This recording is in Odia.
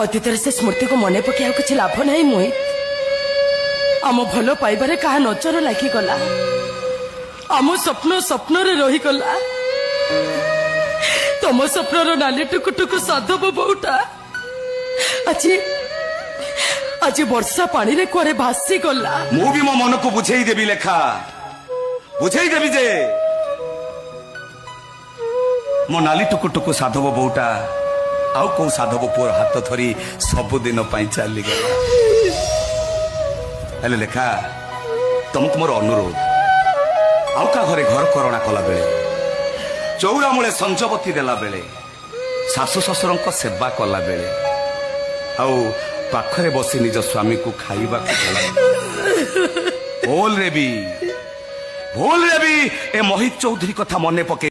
ଅତୀତର ସେ ସ୍ମୃତିକୁ ମନେ ପକେଇ ଆଉ କିଛି ଲାଭ ନାହିଁ। ମୋହିତ, ଆମ ଭଲ ପାଇବାରେ କାହା ନଜର ଲାଗିଗଲା, ଆମ ସ୍ୱପ୍ନ ସ୍ୱପ୍ନରେ ରହିଗଲା। ତମ ସ୍ୱପ୍ନର ନାଲି ଟୁକୁଟୁକୁ ସାଧବ ବୋଉଟା ଆଜି ଆଜି ବର୍ଷା ପାଣିରେ କୁଆଡେ ଭାସିଗଲା। ମୁଁ ବି ମୋ ମନକୁ ବୁଝେଇ ଦେବି ଲେଖା, ବୁଝେଇ ଦେବି ଯେ ମୋ ନାଲି ଟୁକୁଟୁକୁ ସାଧବ ବୋଉଟା ଆଉ କୋଉ ସାଧବ ପୁଅର ହାତ ଧରି ସବୁଦିନ ପାଇଁ ଚାଲିଗଲା। ହେଲେ ଲେଖା, ତମକୁ ମୋର ଅନୁରୋଧ, ଆଉ କାହା ଘରେ ଘର କରଣା କଲା ବେଳେ, ଚଉରା ମୂଳେ ସଞ୍ଜବତୀ ଦେଲା ବେଳେ, ଶାଶୁ ଶ୍ୱଶୁରଙ୍କ ସେବା କଲା ବେଳେ, ଆଉ ପାଖରେ ବସି ନିଜ ସ୍ୱାମୀକୁ ଖାଇବାକୁ ଦେଲା, ଭୁଲରେ ବି ଏ ମୋହିତ ଚୌଧୁରୀ କଥା ମନେ ପକେଇ